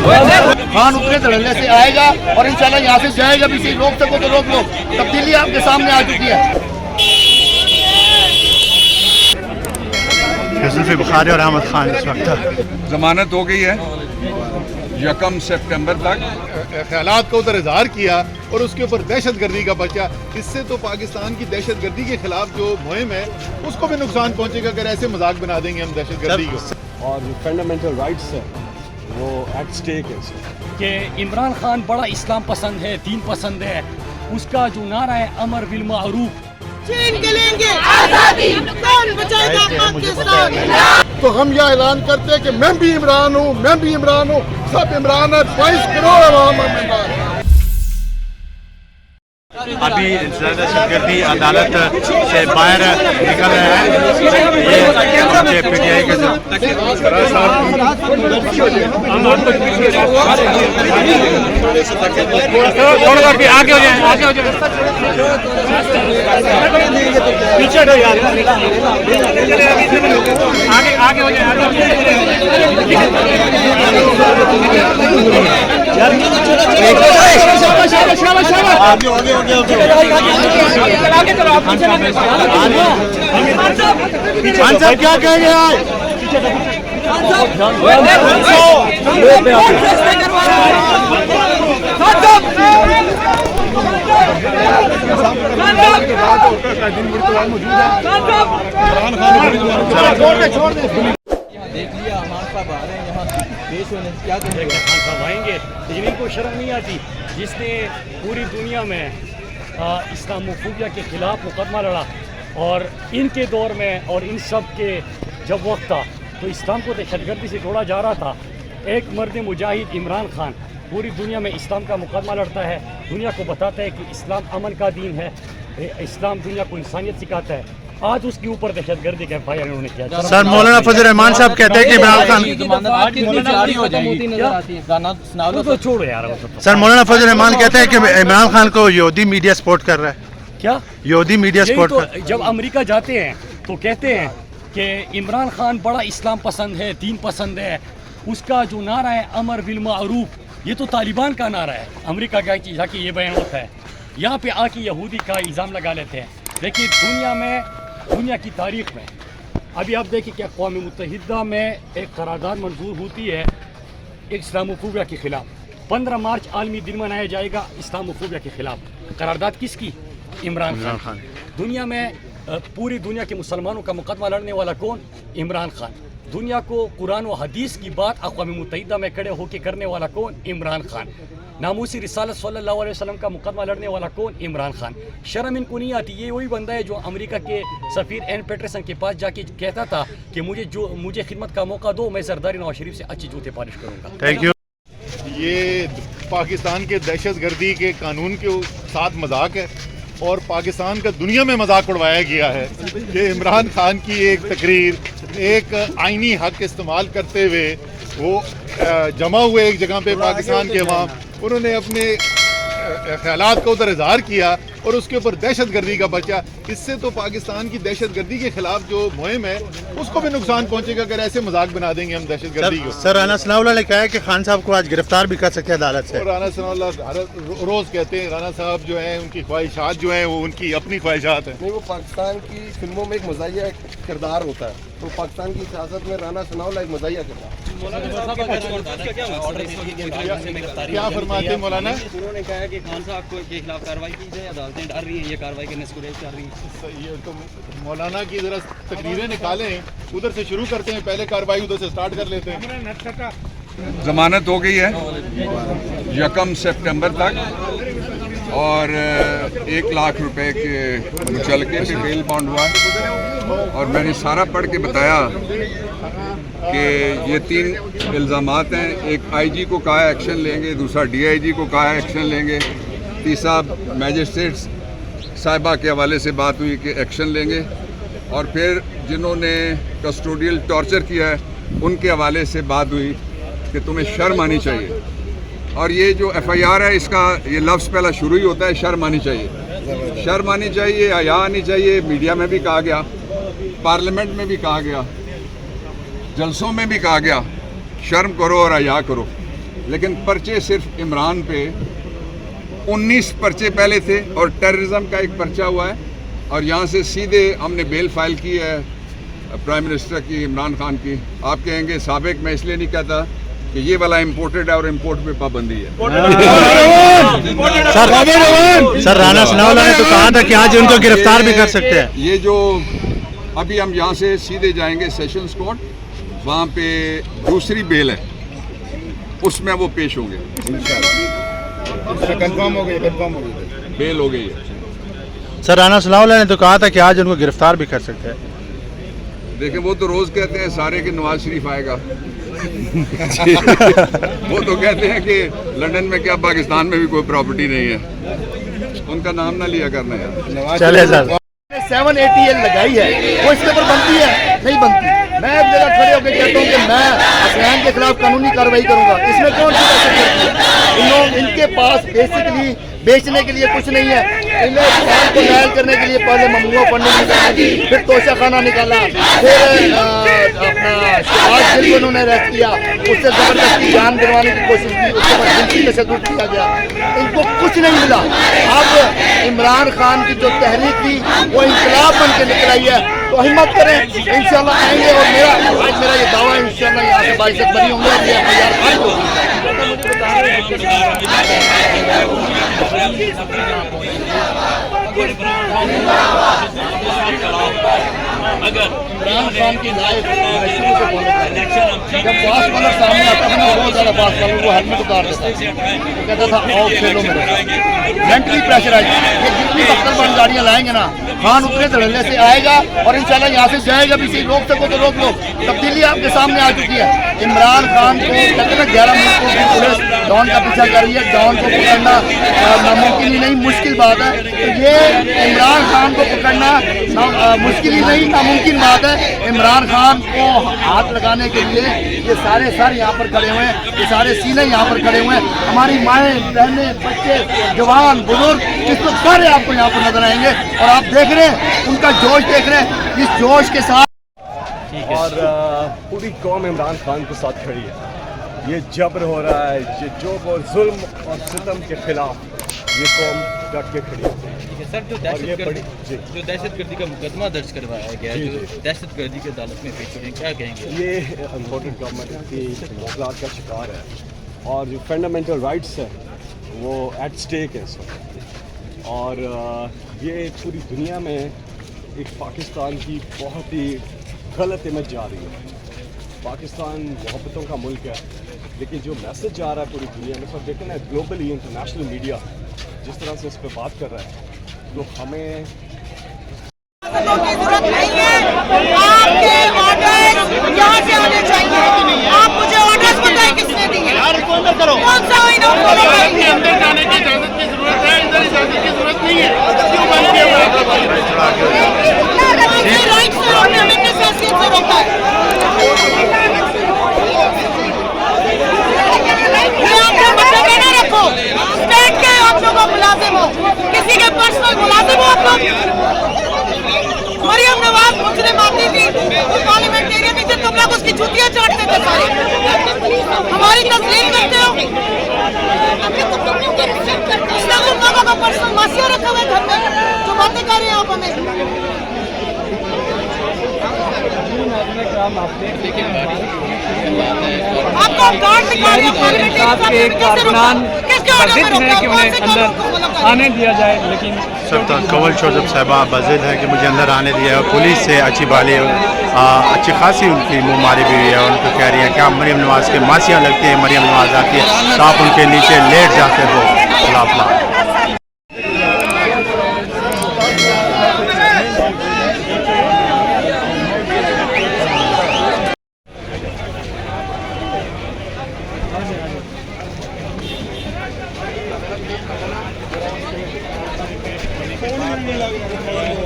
खान उतरे धड़ल्ले से आएगा और इंशाल्लाह यहाँ से जाएगा भी। सही रोक सको तो रोक लो, तब्दीली आपके सामने आ चुकी है। जुल्फ़ी बुखारी और अहमद खान इस वक्त जमानत हो गई है 1 सितंबर तक। ख्यालात को उधर इजहार किया और उसके ऊपर दहशतगर्दी का बचा। इससे तो पाकिस्तान की दहशतगर्दी के खिलाफ जो मुहिम है उसको भी नुकसान पहुंचेगा अगर ऐसे मजाक बना देंगे हम दहशतगर्दी को। और जो फंडामेंटल राइट्स है वो एट स्टेक है कि इमरान खान बड़ा इस्लाम पसंद है, दीन पसंद है। उसका जो नारा है अमर बिल मारूफ, चीन के लेंगे आजादी, कौन बचाएगा पाकिस्तान। तो हम यह ऐलान करते हैं कि मैं भी इमरान हूँ, मैं भी इमरान हूँ, सब इमरान है। 22 करोड़ अवाम इमरान। अभी दहशतगर्दी अदालत से बाहर निकल रहे हैं। ये पीटीआई के आगे हो जाए, आगे हो जाए, पीछे आगे आगे हो जाए, क्या कहेंगे देख लिया हमारे साहब आ रहे हैं यहाँ पेश होने, क्या करेंगे? खान साहब आएंगे, लेकिन इनको शर्म नहीं आती जिसने पूरी दुनिया में इस्लामोफोबिया के खिलाफ मुकदमा लड़ा। और इनके दौर में और इन सब के जब वक्त था तो इस्लाम को दहशतगर्दी से जोड़ा जा रहा था। एक मर्द मुजाहिद इमरान खान पूरी दुनिया में इस्लाम का मुकदमा लड़ता है, दुनिया को बताता है कि इस्लाम अमन का दीन है, इस्लाम दुनिया को इंसानियत सिखाता है। आज उसके ऊपर दहशतगर्दी का एफआईआर उन्होंने किया। सर मौलाना फजल रहमान साहब कहते हैं कि इमरान खान तो छोड़ो यार। सर मौलाना फजल रहमान कहते हैं कि इमरान खान को यहूदी मीडिया सपोर्ट कर रहा है। क्या यहूदी मीडिया सपोर्ट तो जब अमेरिका जाते हैं तो कहते हैं कि इमरान खान बड़ा इस्लाम पसंद है, दीन पसंद है। उसका जो नारा है अमर बिल मारूफ, ये तो तालिबान का नारा है। अमेरिका का जाके ये बयान होता है, यहाँ पे आके यहूदी का इल्ज़ाम लगा लेते हैं। लेकिन दुनिया की तारीख में अभी आप देखिए कि अक़वाम मुत्तहिदा में एक करारदाद मंजूर होती है इस्लामोफोबिया के ख़िलाफ़। 15 मार्च आलमी दिन मनाया जाएगा इस्लामोफोबिया के ख़िलाफ़। करारदाद किसकी? इमरान खान। दुनिया में पूरी दुनिया के मुसलमानों का मुकदमा लड़ने वाला कौन? इमरान खान। दुनिया को कुरान व हदीस की बात अक़वाम मुत्तहिदा में खड़े होकर करने वाला कौन? इमरान खान। नामूसी रिसालत सल्लल्लाहु अलैहि वसल्लम का मुकदमा लड़ने वाला कौन? इमरान खान। शर्म इनको नहीं आती। ये वही बंदा है जो अमेरिका के सफ़ीर एन पेटरसन के पास जाके कहता था कि मुझे खिदमत का मौका दो, मैं सरदारी नवाज शरीफ से अच्छी जूते पालिश करूँगा। Thank you. ये पाकिस्तान के दहशतगर्दी के कानून के साथ मजाक है और पाकिस्तान का दुनिया में मजाक उड़वाया गया है कि इमरान खान की एक तकरीर एक आईनी हक इस्तेमाल करते हुए वो जमा हुए एक जगह पे पाकिस्तान के अवाम, उन्होंने अपने ख्यालात को उधर इजहार किया और उसके ऊपर दहशतगर्दी का बचा। इससे तो पाकिस्तान की दहशतगर्दी के खिलाफ जो मुहिम है उसको भी नुकसान पहुंचेगा अगर ऐसे मजाक बना देंगे हम दहशतगर्दी को। सर राना सनाउल्लाह ने कहा है कि खान साहब को आज गिरफ्तार भी कर सकते हैं अदालत से। राना सनाउल्लाह रोज कहते हैं राना साहब जो हैं उनकी ख्वाहिशात जो हैं वो उनकी अपनी ख्वाहिशात हैं। नहीं, वो पाकिस्तान की फिल्मों में एक मज़ाहिया किरदार होता है, तो पाकिस्तान की सियासत में राना सनाउल्लाह एक मज़ाहिया किरदार। क्या फरमाते हैं मौलाना? उन्होंने कहा कि खान साहब के खिलाफ कार्रवाई की जाए, अदालतें डर रही हैं ये कार्रवाई करने से गुरेज कर रही हैं। ये तो मौलाना की जरा तकरीरें निकालें, उधर से शुरू करते हैं, पहले कार्रवाई उधर से स्टार्ट कर लेते हैं। जमानत हो गई है 1 सितंबर तक और 1 लाख रुपए के मुचलके पे बेल बॉन्ड हुआ है। और मैंने सारा पढ़ के बताया कि ये 3 इल्ज़ामात हैं। एक आईजी को कहा एक्शन लेंगे, दूसरा डीआईजी को कहा एक्शन लेंगे, तीसरा मैजिस्ट्रेट साहिबा के हवाले से बात हुई कि एक्शन लेंगे, और फिर जिन्होंने कस्टोडियल टॉर्चर किया है उनके हवाले से बात हुई कि तुम्हें शर्म आनी चाहिए। और ये जो एफआईआर है इसका ये लफ्ज़ पहला शुरू ही होता है शर्म आनी चाहिए। शर्म आनी चाहिए, हया आनी चाहिए। मीडिया में भी कहा गया, पार्लियामेंट में भी कहा गया, जलसों में भी कहा गया, शर्म करो और हया करो। लेकिन पर्चे सिर्फ इमरान पे 19 पर्चे पहले थे और टेररिज्म का एक पर्चा हुआ है, और यहाँ से सीधे हमने बेल फाइल की है प्राइम मिनिस्टर की, इमरान खान की। आप कहेंगे साबिक, मैं इसलिए नहीं कहता कि ये वाला इम्पोर्टेड है और इम्पोर्ट पे पाबंदी है। सर राणा सनाउल्लाह ने तो कहा था कि आज उनको गिरफ्तार भी कर सकते हैं। ये जो अभी हम यहाँ से सीधे जाएंगे सेशंस कोर्ट, वहाँ पे दूसरी बेल है, उसमें वो पेश होंगे। कंफर्म हो गई, बेल हो गई है। सर राणा सनाउल्लाह ने तो कहा था कि आज उनको गिरफ्तार भी कर सकते हैं। देखें, वो तो रोज कहते हैं सारे कि नवाज शरीफ आएगा। वो तो कहते हैं कि लंदन में क्या पाकिस्तान में भी कोई प्रॉपर्टी नहीं है, उनका नाम ना लिया करना यार। चले सर, 780L लगाई है, वो इसके ऊपर बनती है? नहीं बनती। मैं एक जगह खड़े होकर कहता हूँ कि मैं हसनैन के खिलाफ कानूनी कार्रवाई करूंगा, इसमें कौन सी दहशत गर्दी है? इनके पास बेसिकली बेचने के लिए कुछ नहीं है। इन्हें दुकान को नायल करने के लिए पहले ममनुआ पढ़ने निकाला, फिर तोशा खाना निकाला, फिर अपना शहबाज गिल को उन्होंने अरेस्ट किया, उससे जबरदस्ती जान दिलवाने की कोशिश की, उसके बाद जिनसी तशद्दुद किया गया। इनको कुछ नहीं मिला। अब इमरान खान की जो तहरीक थी वो इंकलाब बन के निकल आई है, तो हिम्मत करें, इंशाल्लाह आएंगे। और मेरा ये दावा है, इंशाल्लाह यहाँ से बाइज़्ज़त बरी होंगे और ये FIR खारिज होगी। इमरान खान की लाइफ शुरू से फॉलो जब पास वाला सामने आता था ना, बहुत ज़्यादा पास वाला वो हेलमेट उतार देता, तो कहता था आओ खेलो मेरे। मेंटली प्रेशराइज, ये जितनी बख्तरबंद गाड़ियाँ लाएंगे ना, खान उतने धड़ल्ले से आएगा और इंशाल्लाह यहाँ से जाएगा भी। सही रोक सको तो रोक लो। तब्दीली आपके सामने आ चुकी है। इमरान खान को कहते हैं 11 मुल्कों की पुलिस डॉन का पीछा कर रही है। डॉन को पकड़ना नामुमकिन ही नहीं, मुश्किल बात है। तो ये इमरान खान को पकड़ना मुश्किल ही नहीं, नामुमकिन बात है। इमरान खान को हाथ लगाने के लिए ये सारे सर यहाँ पर खड़े हुए हैं, ये सारे सीने यहाँ पर खड़े हुए हैं। हमारी माएँ, बहनें, बच्चे, जवान, बुजुर्ग, इस वक्त सारे आपको यहाँ पर नजर आएंगे और आप देख रहे हैं उनका जोश, देख रहे हैं इस जोश के साथ। और पूरी कौम इमरान खान के साथ खड़ी है। ये जबर हो रहा है, ये जोब और जुल्म और सितम के खिलाफ ये कौम डट के खड़ी है। सर, जो दहशतगर्दी का मुकदमा दर्ज करवाया गया है, जो दहशतगर्दी की अदालत में पेश हो रहे हैं, क्या कहेंगे? ये इम्पोर्टेंट गवर्नमेंट की मसलात का शिकार है और जो फंडामेंटल राइट्स है वो एट स्टेक है इस वक्त। और ये पूरी दुनिया में एक पाकिस्तान की बहुत ही गलत इमेज जा रही है। पाकिस्तान मोहब्बतों का मुल्क है, लेकिन जो मैसेज जा रहा है पूरी दुनिया में, सब देखें ना, ग्लोबली इंटरनेशनल मीडिया जिस तरह से इस पर बात कर रहा है, तो हमें की जरूरत नहीं है। आपके ऑर्डर्स यहाँ से आने चाहिए। आप मुझे ऑर्डर्स बताएं किसने दिए? कौन सा इन्होंने फॉलो करेंगे? अंदर जाने की इजाजत की जरूरत है, इधर इजाजत की जरूरत नहीं है। क्यों बंद किया हुआ है? राइट्स से रोकने में किस हैसियत से रोका है? रखो, स्टेट के आप लोगों मुलाजिम हो, किसी के पर्सनल मुलाजिम हो आप लोग। मरियम नवाज मुजरिम आती थी तो पार्लियामेंटेरियन नीचे तुम लोग उसकी जूतियां चाटते थे सारे। हमारी तस्लीम करते हो। तुम लोगों को पर्सनल मासिया रखा हुआ है घर में, जो बातें कर रहे हैं आप हमें। आपको गार्ड दिखा रहे हैं कि उन्हें अंदर आने दिया जाए, लेकिन सब कवल शोजब साहबा बजिद है कि मुझे अंदर आने दिया है। पुलिस से अच्छी बाली अच्छी खासी उनकी मुँह मारी भी हुई है। उनको कह रही है कि आप मरियम नवाज के मासियाँ लगती हैं, मरियम नवाज आती है तो आप उनके नीचे लेट जाते हो। खिलाफ हो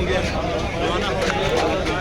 गया।